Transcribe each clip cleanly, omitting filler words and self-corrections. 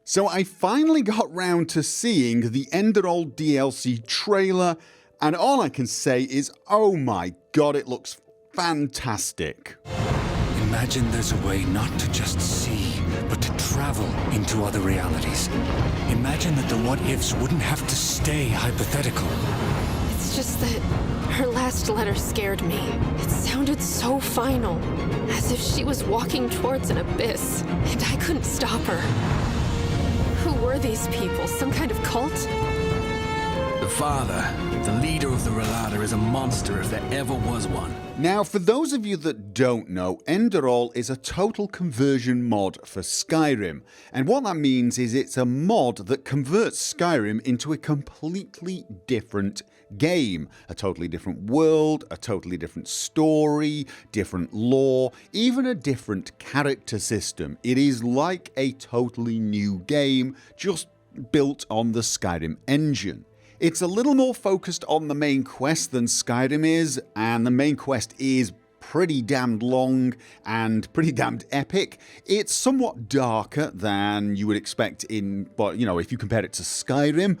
So I finally got round to seeing the ENDERAL DLC trailer, and all I can say is, oh my god, it looks fantastic. Imagine there's a way not to just see, but to travel into other realities. Imagine that the what-ifs wouldn't have to stay hypothetical. It's just that her last letter scared me. It sounded so final, as if she was walking towards an abyss, and I couldn't stop her. Who were these people? Some kind of cult? The father, the leader of the Relata, is a monster if there ever was one. Now, for those of you that don't know, ENDERAL is a total conversion mod for Skyrim, and what that means is it's a mod that converts Skyrim into a completely different game. A totally different world, a totally different story, different lore, even a different character system. It is like a totally new game, just built on the Skyrim engine. It's a little more focused on the main quest than Skyrim is, and the main quest is pretty damned long and pretty damned epic. It's somewhat darker than you would expect in, well, you know, if you compare it to Skyrim,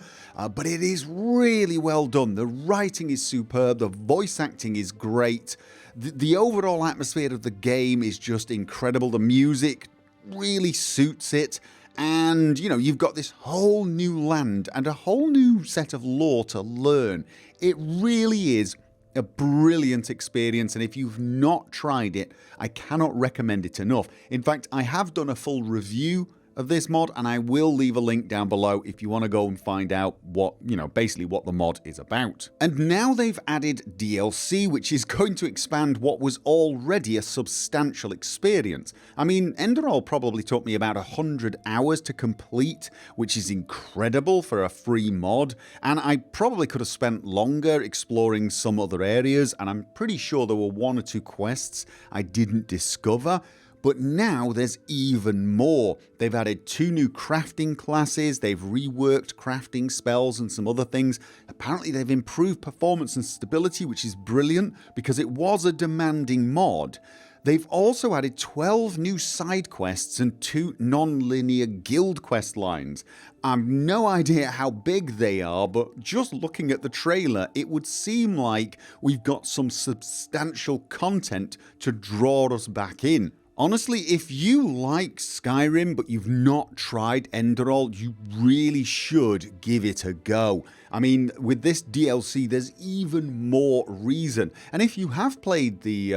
but it is really well done. The writing is superb, the voice acting is great, the overall atmosphere of the game is just incredible, the music really suits it. And, you know, you've got this whole new land and a whole new set of lore to learn. It really is a brilliant experience, and if you've not tried it, I cannot recommend it enough. In fact, I have done a full review of this mod, and I will leave a link down below if you want to go and find out what, you know, basically what the mod is about. And now they've added DLC, which is going to expand what was already a substantial experience. I mean, ENDERAL probably took me about 100 hours to complete, which is incredible for a free mod, and I probably could have spent longer exploring some other areas, and I'm pretty sure there were one or two quests I didn't discover. But now there's even more. They've added 2 new crafting classes, they've reworked crafting spells and some other things. Apparently they've improved performance and stability, which is brilliant because it was a demanding mod. They've also added 12 new side quests and 2 non-linear guild quest lines. I've no idea how big they are, but just looking at the trailer, it would seem like we've got some substantial content to draw us back in. Honestly, if you like Skyrim but you've not tried ENDERAL, you really should give it a go. I mean, with this DLC, there's even more reason. And if you have played the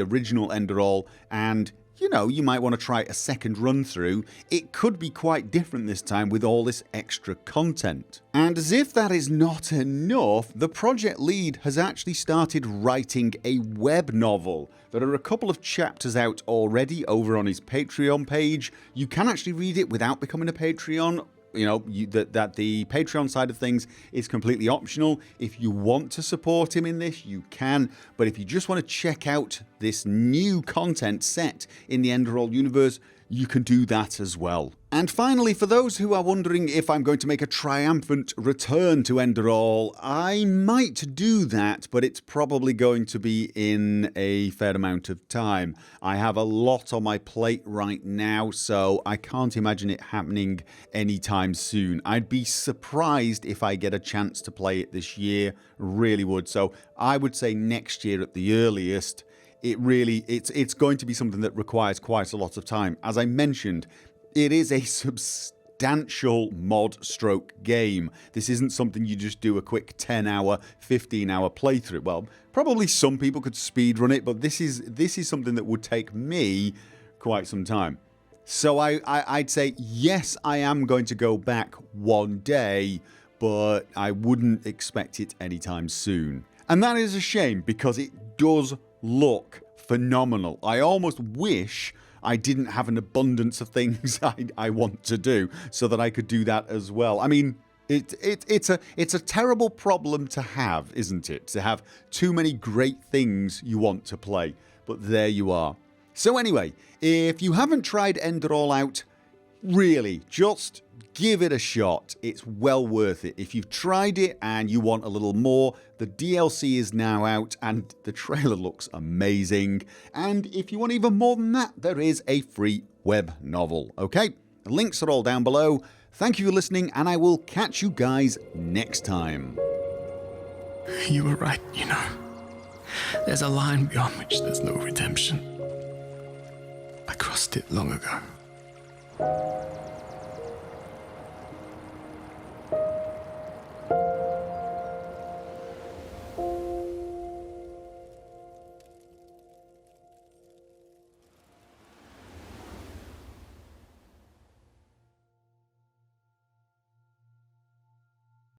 original ENDERAL and you know, you might want to try a second run through, it could be quite different this time with all this extra content. And as if that is not enough, the project lead has actually started writing a web novel. There are a couple of chapters out already over on his Patreon page. You can actually read it without becoming a Patreon. You know, that the Patreon side of things is completely optional. If you want to support him in this, you can. But if you just want to check out this new content set in the ENDERAL universe, you can do that as well. And finally, for those who are wondering if I'm going to make a triumphant return to ENDERAL, I might do that, but it's probably going to be in a fair amount of time. I have a lot on my plate right now, so I can't imagine it happening anytime soon. I'd be surprised if I get a chance to play it this year, really would. So I would say next year at the earliest. It's going to be something that requires quite a lot of time. As I mentioned, it is a substantial mod stroke game. This isn't something you just do a quick 10-hour, 15-hour playthrough. Well, probably some people could speedrun it, but this is something that would take me quite some time. So I'd say, yes, I am going to go back one day, but I wouldn't expect it anytime soon. And that is a shame because it does look phenomenal. I almost wish I didn't have an abundance of things I want to do so that I could do that as well. I mean, it's a terrible problem to have, isn't it? To have too many great things you want to play. But there you are. So anyway, if you haven't tried ENDERAL out, really, just give it a shot. It's well worth it. If you've tried it and you want a little more, the DLC is now out and the trailer looks amazing. And if you want even more than that, there is a free web novel. Okay, the links are all down below. Thank you for listening, and I will catch you guys next time. You were right, you know. There's a line beyond which there's no redemption. I crossed it long ago.